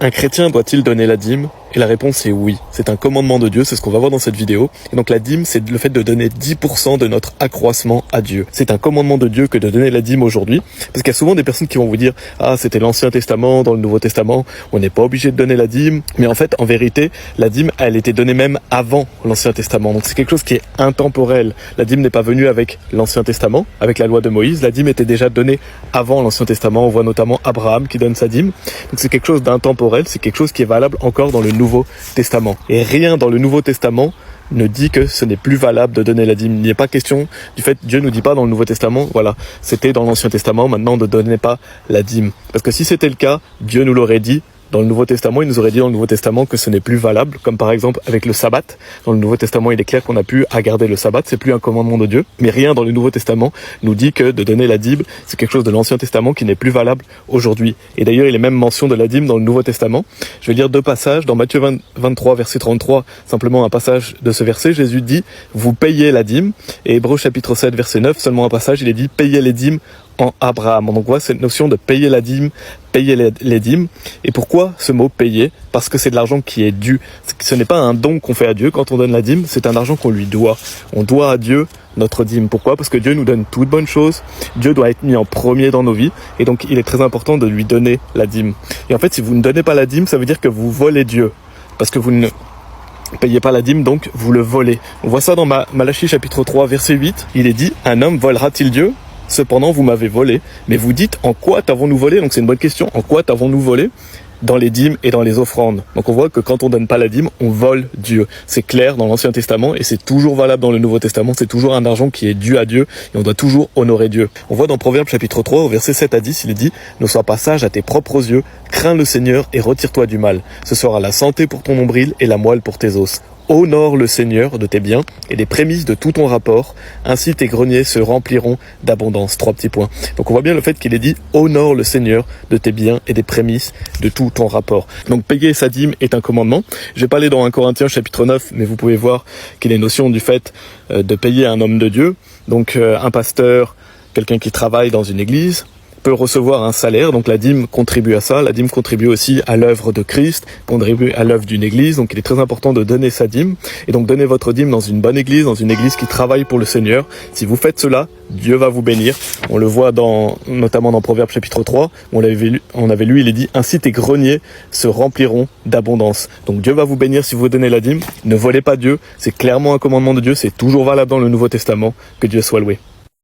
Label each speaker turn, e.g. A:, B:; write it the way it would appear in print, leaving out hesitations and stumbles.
A: Un chrétien doit-il donner la dîme? Et la réponse est oui. C'est un commandement de Dieu, c'est ce qu'on va voir dans cette vidéo. Et donc la dîme, c'est le fait de donner 10% de notre accroissement à Dieu. C'est un commandement de Dieu que de donner la dîme aujourd'hui. Parce qu'il y a souvent des personnes qui vont vous dire « Ah, c'était l'Ancien Testament, dans le Nouveau Testament, on n'est pas obligé de donner la dîme. » Mais en fait, en vérité, la dîme, elle était donnée même avant l'Ancien Testament. Donc c'est quelque chose qui est intemporel. La dîme n'est pas venue avec l'Ancien Testament, avec la loi de Moïse. La dîme était déjà donnée avant l'Ancien Testament. On voit notamment Abraham qui donne sa dîme. Donc c'est quelque chose d'intemporel, c'est quelque chose qui est valable encore dans le Nouveau Testament. Et rien dans le Nouveau Testament ne dit que ce n'est plus valable de donner la dîme. Il n'y a pas question du fait, Dieu nous dit pas dans le Nouveau Testament, voilà, c'était dans l'Ancien Testament, maintenant ne donnez pas la dîme. Parce que si c'était le cas, Dieu nous l'aurait dit. Dans le Nouveau Testament, il nous aurait dit dans le Nouveau Testament que ce n'est plus valable, comme par exemple avec le sabbat. Dans le Nouveau Testament, il est clair qu'on n'a plus à garder le sabbat, c'est plus un commandement de Dieu. Mais rien dans le Nouveau Testament nous dit que de donner la dîme, c'est quelque chose de l'Ancien Testament qui n'est plus valable aujourd'hui. Et d'ailleurs, il est même mention de la dîme dans le Nouveau Testament. Je vais lire deux passages. Dans Matthieu 23, verset 33, simplement un passage de ce verset, Jésus dit « Vous payez la dîme ». Et Hébreux chapitre 7, verset 9, seulement un passage, il est dit « Payez les dîmes » en Abraham. Donc on voit cette notion de payer la dîme, payer les dîmes. Et pourquoi ce mot payer? Parce que c'est de l'argent qui est dû. Ce n'est pas un don qu'on fait à Dieu quand on donne la dîme, c'est un argent qu'on lui doit. On doit à Dieu notre dîme. Pourquoi? Parce que Dieu nous donne toutes bonnes choses. Dieu doit être mis en premier dans nos vies. Et donc il est très important de lui donner la dîme. Et en fait, si vous ne donnez pas la dîme, ça veut dire que vous volez Dieu. Parce que vous ne payez pas la dîme, donc vous le volez. On voit ça dans Malachie chapitre 3, verset 8. Il est dit, un homme volera-t-il Dieu? Cependant, vous m'avez volé. Mais vous dites, en quoi t'avons-nous volé? Donc c'est une bonne question. En quoi t'avons-nous volé? Dans les dîmes et dans les offrandes. Donc on voit que quand on donne pas la dîme, on vole Dieu. C'est clair dans l'Ancien Testament et c'est toujours valable dans le Nouveau Testament. C'est toujours un argent qui est dû à Dieu et on doit toujours honorer Dieu. On voit dans Proverbes chapitre 3, au verset 7 à 10, il est dit « Ne sois pas sage à tes propres yeux, crains le Seigneur et retire-toi du mal. Ce sera la santé pour ton nombril et la moelle pour tes os. Honore le Seigneur de tes biens et des prémices de tout ton rapport, ainsi tes greniers se rempliront d'abondance. » 3 petits points. Donc on voit bien le fait qu'il est dit « Honore le Seigneur de tes biens et des prémices de tout ton rapport. » Donc payer sa dîme est un commandement. Je vais pas aller dans 1 Corinthiens chapitre 9, mais vous pouvez voir qu'il y a une notion du fait de payer un homme de Dieu. Donc un pasteur, quelqu'un qui travaille dans une église, peut recevoir un salaire, donc la dîme contribue à ça, la dîme contribue aussi à l'œuvre de Christ, contribue à l'œuvre d'une église, donc il est très important de donner sa dîme, et donc donner votre dîme dans une bonne église, dans une église qui travaille pour le Seigneur. Si vous faites cela, Dieu va vous bénir. On le voit notamment dans Proverbes chapitre 3, on avait lu, il est dit, ainsi tes greniers se rempliront d'abondance. Donc Dieu va vous bénir si vous donnez la dîme. Ne volez pas Dieu, c'est clairement un commandement de Dieu, c'est toujours valable dans le Nouveau Testament, que Dieu soit loué.